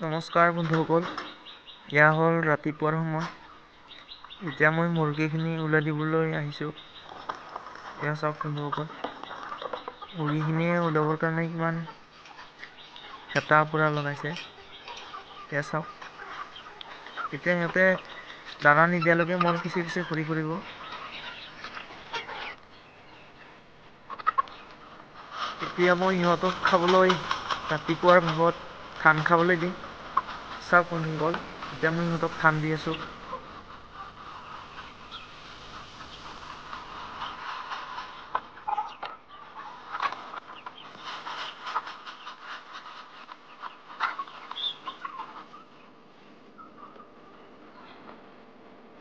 নমস্কাৰ বন্ধুসকল, এয়া হ'ল ৰাতিপুৱাৰ সময়। এতিয়া মই মুৰ্গীখিনি ওলাই দিবলৈ আহিছোঁ। এয়া চাওক বন্ধুসকল, মুৰ্গীখিনিয়ে ওলাবৰ কাৰণে কিমান হেতা পুৰা লগাইছে। এয়া চাওক, এতিয়া সিহঁতে দানা নিদিয়ালৈকে মোৰ পিছে পিছে ঘূৰি ফুৰিব। এতিয়া মই সিহঁতক খাবলৈ ৰাতিপুৱাৰ ভাগত ধান খাবলৈ দিম। চাওক বন্ধুসকল, এতিয়া মই সিহঁতক ধান দি আছোঁ।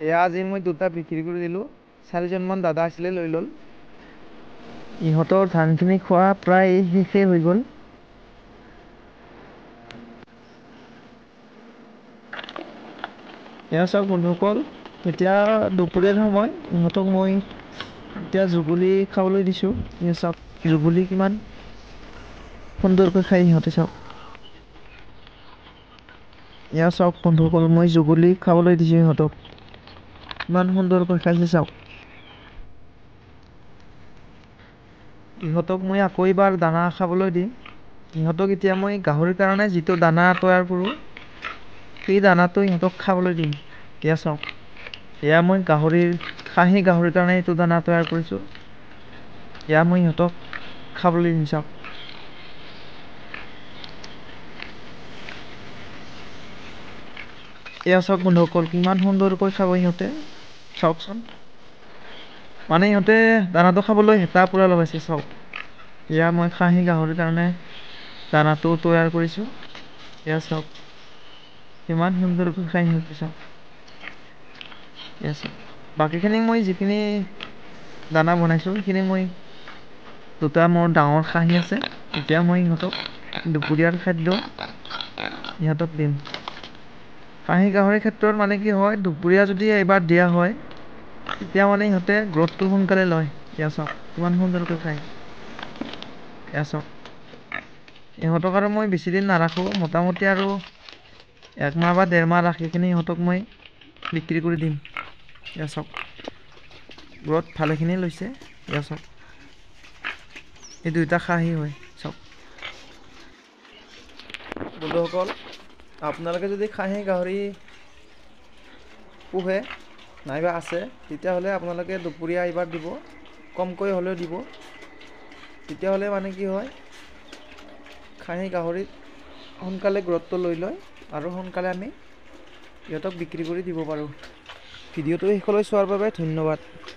এয়া আজি মই দুটা বিক্ৰী কৰি দিলোঁ। 4জনমান দাদা আছিলে, লৈ ল'ল। ইহঁতৰ ধানখিনি খোৱা প্ৰায় শেষেই হৈ গ'ল। এয়া চাওক বন্ধুসকল, এতিয়া দুপৰীয়াৰ সময়। ইহঁতক মই এতিয়া জুগুলি খাবলৈ দিছোঁ। এয়া চাওক, জুগুলি কিমান সুন্দৰকৈ খাই সিহঁতে, চাওক। এয়া চাওক বন্ধুসকল, মই জুগুলি খাবলৈ দিছোঁ সিহঁতক। ইমান সুন্দৰকৈ খাইছে, চাওক। ইহঁতক মই আকৌ এবাৰ দানা খাবলৈ দিম। ইহঁতক এতিয়া মই গাহৰিৰ কাৰণে যিটো দানা তৈয়াৰ কৰোঁ, সেই দানাটো ইহঁতক খাবলৈ দিম। এয়া চাওক, এয়া মই খাহী গাহৰিৰ কাৰণে এইটো দানা তৈয়াৰ কৰিছোঁ। এয়া মই ইহঁতক খাবলৈ দিম, চাওক। এয়া চাওক বন্ধুসকল, কিমান সুন্দৰকৈ খাব সিহঁতে, চাওকচোন। মানে সিহঁতে দানাটো খাবলৈ হেতা পুৰা লগাইছে, চাওক। এয়া মই খাহী গাহৰিৰ কাৰণে দানাটো তৈয়াৰ কৰিছোঁ। এয়া চাওক, কিমান সুন্দৰকৈ খাই সিহঁতে, চাওক। এয়া চাওক, বাকীখিনি মই যিখিনি দানা বনাইছোঁ, সেইখিনি মই দুটা মোৰ ডাঙৰ খাহী আছে। এতিয়া মই ইহঁতক দুপৰীয়াৰ খাদ্য ইহঁতক দিম। খাহী গাহৰিৰ ক্ষেত্ৰত মানে কি হয়, দুপৰীয়া যদি এবাৰ দিয়া হয়, তেতিয়া মানে সিহঁতে গ্ৰ'থটো সোনকালে লয়। এয়া চাওক, কিমান সুন্দৰকৈ খায়। এয়া চাওক, ইহঁতক আৰু মই বেছিদিন নাৰাখোঁ। মোটামুটি আৰু 1 মাহ বা 1.5 মাহ ৰাখি কিনে ইহঁতক মই বিক্ৰী কৰি দিম। এয়া চাওক, গ্ৰ'থ ভালেখিনি লৈছে। এয়া চাওক, এই দুইটা খাহী হয়, চাওক। বন্ধুসকল, আপোনালোকে যদি খাহী গাহৰি পোহে নাইবা আছে, তেতিয়াহ'লে আপোনালোকে দুপৰীয়া এইবাৰ দিব, কমকৈ হ'লেও দিব। তেতিয়াহ'লে মানে কি হয়, খাহী গাহৰিত সোনকালে গ্ৰ'থটো লৈ লয় আৰু সোনকালে আমি ইহঁতক বিক্ৰী কৰি দিব পাৰোঁ। ভিডিঅ'টো শেষলৈ চোৱাৰ বাবে ধন্যবাদ।